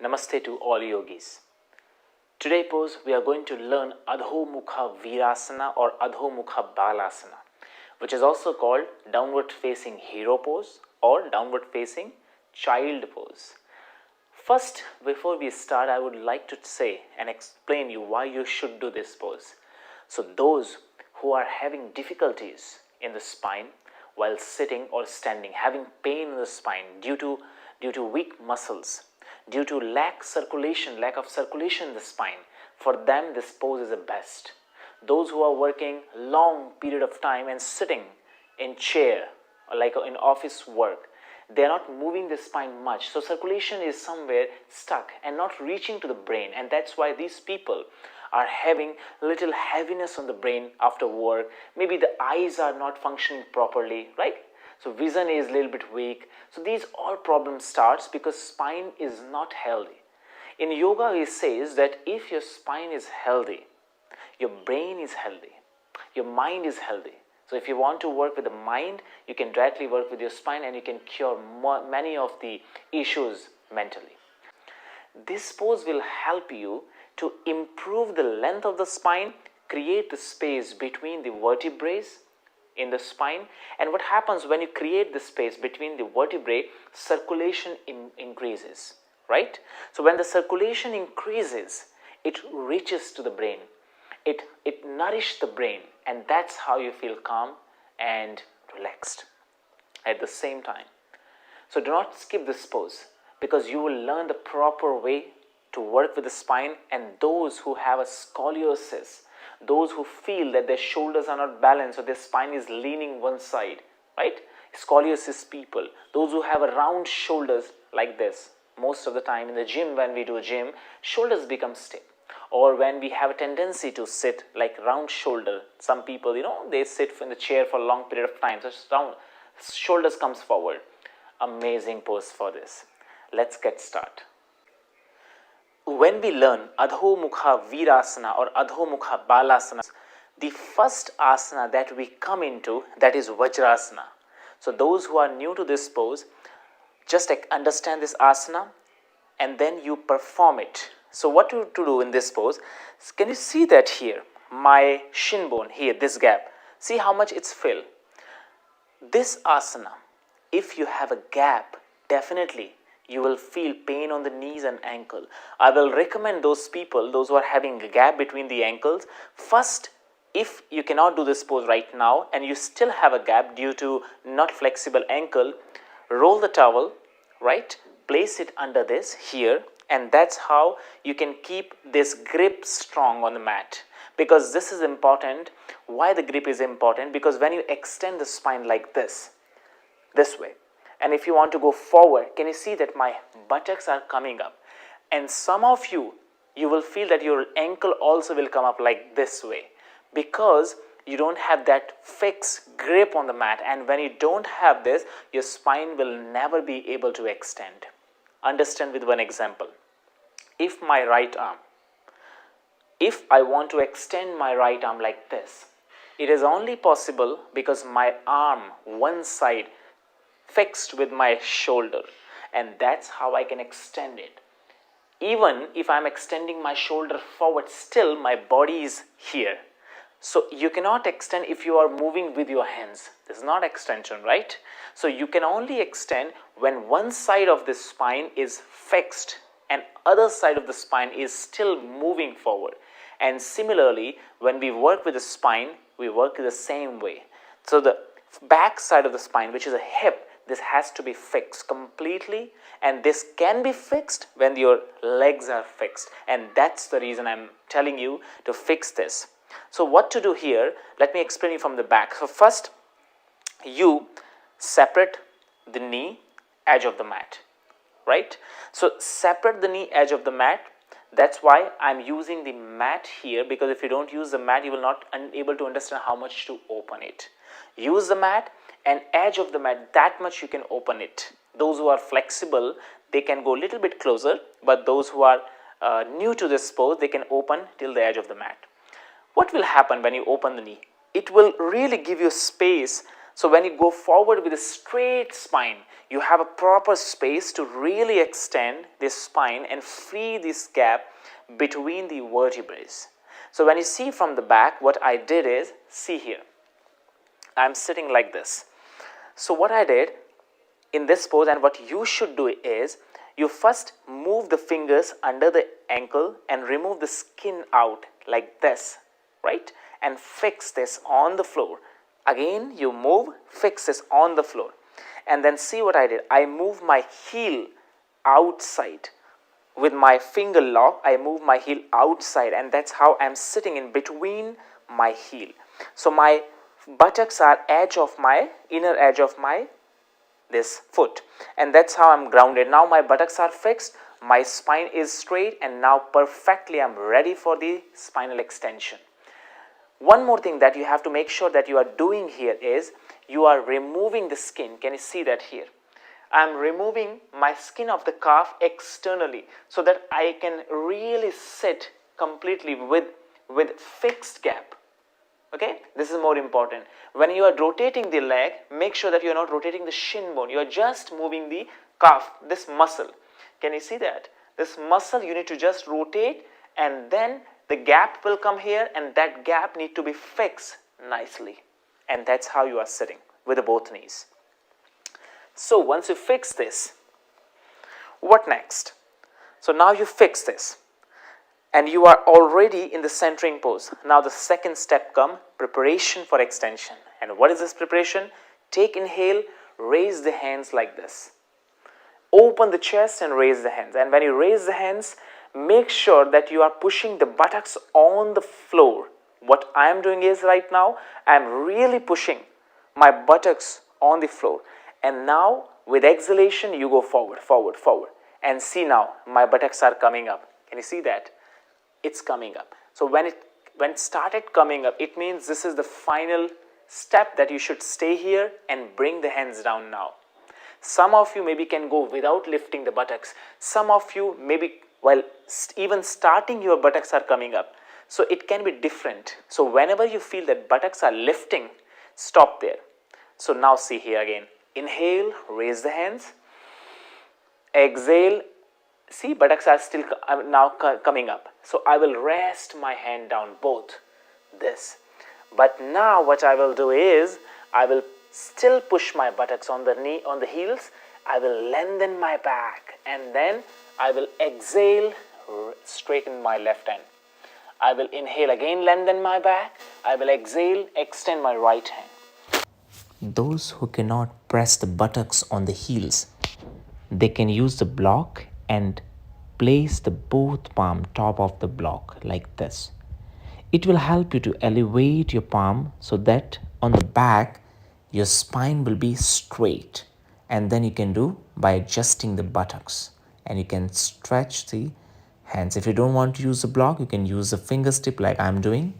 Namaste to all yogis. Today pose we are going to learn ADHO MUKHA VIRASANA or ADHO MUKHA BALASANA, which is also called downward facing hero pose or downward facing child pose. First, before we start, I would like to say and explain you why you should do this pose. So those who are having difficulties in the spine while sitting or standing, having pain in the spine due to weak muscles, due to lack of circulation in the spine, for them this pose is the best. Those who are working long period of time and sitting in chair or like in office work, they are not moving the spine much, so circulation is somewhere stuck and not reaching to the brain, and that's why these people are having little heaviness on the brain after work. Maybe the eyes are not functioning properly, right? So vision is a little bit weak. So these all problems starts because spine is not healthy. In yoga it says that if your spine is healthy, your brain is healthy, your mind is healthy. So if you want to work with the mind, you can directly work with your spine and you can cure many of the issues mentally. This pose will help you to improve the length of the spine, create the space between the vertebrae in the spine. And what happens when you create the space between the vertebrae, circulation increases, right? So when the circulation increases, it reaches to the brain. It nourishes the brain, and that's how you feel calm and relaxed at the same time. So do not skip this pose, because you will learn the proper way to work with the spine. And those who have a scoliosis, those who feel that their shoulders are not balanced or their spine is leaning one side, right? Scoliosis people, those who have a round shoulders like this, most of the time in the gym, when we do gym, shoulders become stiff. Or when we have a tendency to sit like round shoulder, some people, they sit in the chair for a long period of time, so round shoulders comes forward. Amazing pose for this. Let's get started. When we learn ADHO MUKHA VIRASANA or ADHO MUKHA BALASANA, the first asana that we come into, that is Vajrasana. So those who are new to this pose, just understand this asana and then you perform it. So what to do in this pose? Can you see that here? My shin bone here, this gap. See how much it's filled. This asana, if you have a gap, definitely you will feel pain on the knees and ankle. I will recommend those people, those who are having a gap between the ankles, first, if you cannot do this pose right now and you still have a gap due to not flexible ankle, roll the towel, right? Place it under this here, and that's how you can keep this grip strong on the mat. Because this is important. Why the grip is important? Because when you extend the spine like this way, and if you want to go forward, can you see that my buttocks are coming up? And some of you will feel that your ankle also will come up like this way, because you don't have that fixed grip on the mat. And when you don't have this, your spine will never be able to extend. Understand with one example. If my right arm, if I want to extend my right arm like this, it is only possible because my arm, one side, fixed with my shoulder, and that's how I can extend it. Even if I'm extending my shoulder forward, still my body is here. So you cannot extend if you are moving with your hands. This is not extension, right? So you can only extend when one side of the spine is fixed and other side of the spine is still moving forward. And similarly, when we work with the spine, we work the same way. So the back side of the spine, which is a hip, this has to be fixed completely, and this can be fixed when your legs are fixed. And that's the reason I'm telling you to fix this. So what to do here? Let me explain you from the back. So first, you separate the knee edge of the mat, right? So separate the knee edge of the mat. That's why I'm using the mat here, because if you don't use the mat, you will not be able to understand how much to open it. Use the mat and edge of the mat, that much you can open it. Those who are flexible, they can go a little bit closer, but those who are new to this pose, they can open till the edge of the mat. What will happen when you open the knee? It will really give you space So when you go forward with a straight spine, you have a proper space to really extend this spine and free this gap between the vertebrae. So when you see from the back, what I did is, see here, I'm sitting like this. So what I did in this pose, and what you should do is, you first move the fingers under the ankle and remove the skin out like this, right? And fix this on the floor. Again, you move, fix this on the floor. And then see what I did. I move my heel outside. With my finger lock, I move my heel outside, and that's how I'm sitting in between my heel. So my buttocks are inner edge of my this foot, and that's how I'm grounded. Now my buttocks are fixed, my spine is straight, and now perfectly I'm ready for the spinal extension. One more thing that you have to make sure that you are doing here is, you are removing the skin. Can you see that here? I'm removing my skin of the calf externally so that I can really sit completely with fixed gap. Okay, this is more important. When you are rotating the leg, make sure that you are not rotating the shin bone. You are just moving the calf, this muscle. Can you see that? This muscle you need to just rotate, and then the gap will come here, and that gap need to be fixed nicely. And that's how you are sitting with both knees. So once you fix this, what next? So now you fix this, and you are already in the centering pose. Now the second step comes, preparation for extension. And what is this preparation? Take inhale, raise the hands like this. Open the chest and raise the hands. And when you raise the hands, make sure that you are pushing the buttocks on the floor. What I am doing is, right now, I am really pushing my buttocks on the floor. And now with exhalation, you go forward, forward, forward. And see now, my buttocks are coming up. Can you see that? It's coming up. So when it started coming up, it means this is the final step, that you should stay here and bring the hands down now. Some of you maybe can go without lifting the buttocks. Some of you maybe while even starting, your buttocks are coming up. So it can be different. So whenever you feel that buttocks are lifting, stop there. So now see here again. Inhale, raise the hands. Exhale. See, buttocks are still now coming up. So I will rest my hand down, both this. But now what I will do is, I will still push my buttocks on the heels. I will lengthen my back, and then I will exhale, straighten my left hand. I will inhale again, lengthen my back. I will exhale, extend my right hand. Those who cannot press the buttocks on the heels, they can use the block and place the both palm top of the block like this. It will help you to elevate your palm so that on the back your spine will be straight, and then you can do by adjusting the buttocks, and you can stretch the hands. If you don't want to use the block, you can use the finger tip like I'm doing,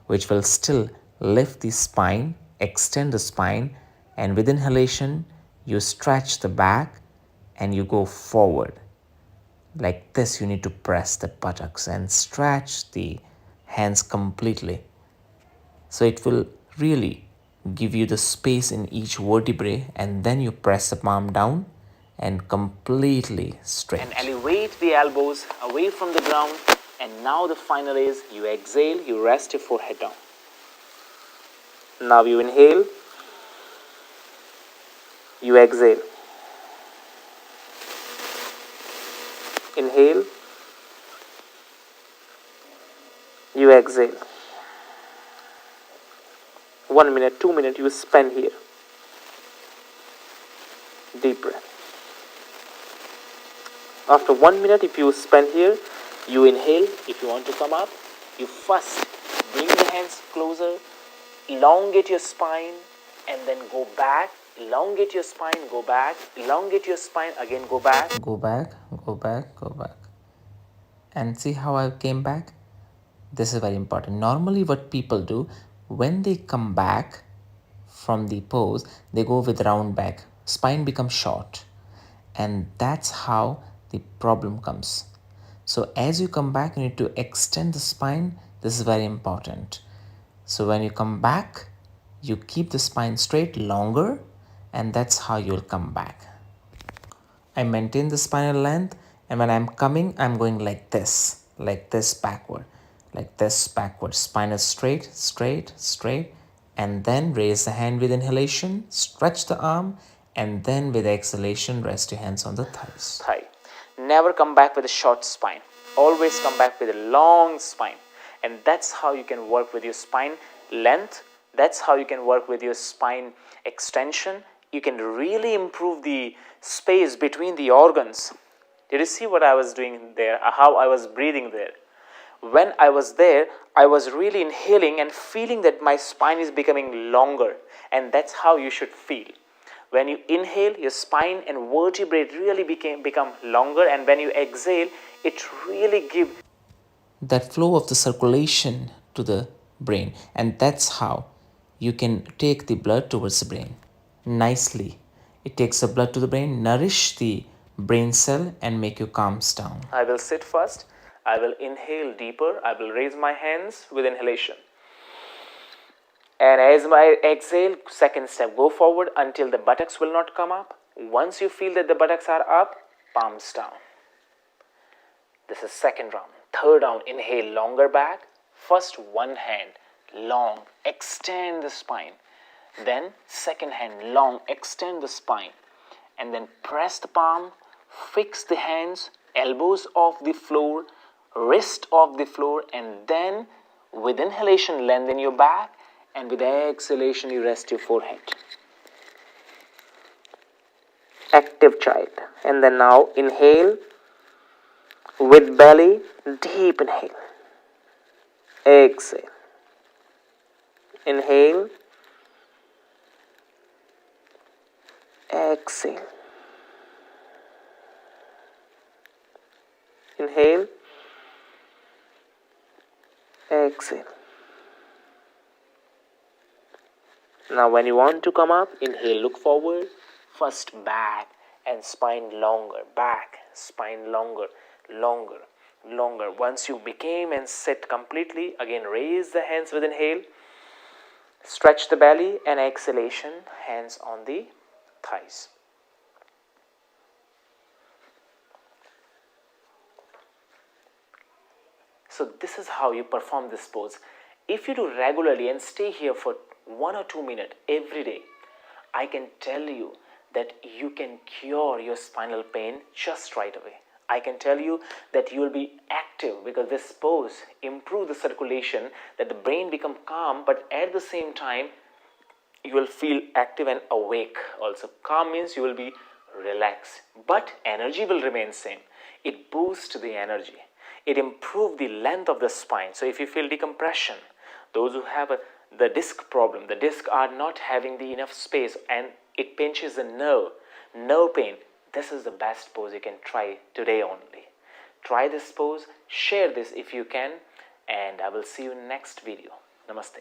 which will still lift the spine, extend the spine, and with inhalation you stretch the back and you go forward. Like this, you need to press the buttocks and stretch the hands completely. So it will really give you the space in each vertebrae, and then you press the palm down and completely stretch. And elevate the elbows away from the ground. And now the final is, you exhale, you rest your forehead down. Now you inhale, you exhale. Inhale, you exhale. 1 minute, 2 minutes you spend here. Deep breath. After 1 minute, if you spend here, you inhale. If you want to come up, you first bring the hands closer, elongate your spine, and then go back. Elongate your spine, go back. Elongate your spine, again go back. Go back, go back, go back. And see how I came back? This is very important. Normally what people do, when they come back from the pose, they go with round back. Spine becomes short. And that's how the problem comes. So as you come back, you need to extend the spine. This is very important. So when you come back, You keep the spine straight longer, and that's how you'll come back. I maintain the spinal length, and when I'm coming, I'm going like this backward, like this backward. Spine is straight, straight, straight, and then raise the hand with inhalation, stretch the arm, and then with exhalation, rest your hands on the thighs. Thigh. Never come back with a short spine. Always come back with a long spine. And that's how you can work with your spine length. That's how you can work with your spine extension. You can really improve the space between the organs. Did you see what I was doing there? How I was breathing there? When I was there, I was really inhaling and feeling that my spine is becoming longer. And that's how you should feel. When you inhale, your spine and vertebrae really become longer, and when you exhale, it really gives that flow of the circulation to the brain, and that's how you can take the blood towards the brain nicely. It takes the blood to the brain, nourish the brain cell, and make you calms down. I will sit first. I will inhale deeper. I will raise my hands with inhalation. And as I exhale, second step, go forward until the buttocks will not come up. Once you feel that the buttocks are up, palms down. This is second round. Third round, inhale longer back. First one hand, long, extend the spine. Then second hand, long, extend the spine. And then press the palm, fix the hands, elbows off the floor, wrist off the floor, and then with inhalation, lengthen your back. And with exhalation, you rest your forehead. Active child. And then now inhale with belly, deep inhale. Exhale. Inhale. Exhale. Inhale. Exhale. Now when you want to come up, inhale, look forward. First back and spine longer. Back, spine longer, longer, longer. Once you became and sit completely, again raise the hands with inhale. Stretch the belly and exhalation, hands on the thighs. So this is how you perform this pose. If you do regularly and stay here for 1 or 2 minutes every day, I can tell you that you can cure your spinal pain just right away. I can tell you that you will be active because this pose improves the circulation, that the brain become calm, but at the same time you will feel active and awake also. Calm means you will be relaxed, but energy will remain same. It boosts the energy. It improves the length of the spine. So if you feel decompression, those who have the disc problem, the disc are not having the enough space and it pinches the nerve pain, this is the best pose you can try today only. Try this pose, share this if you can, and I will see you next video. Namaste.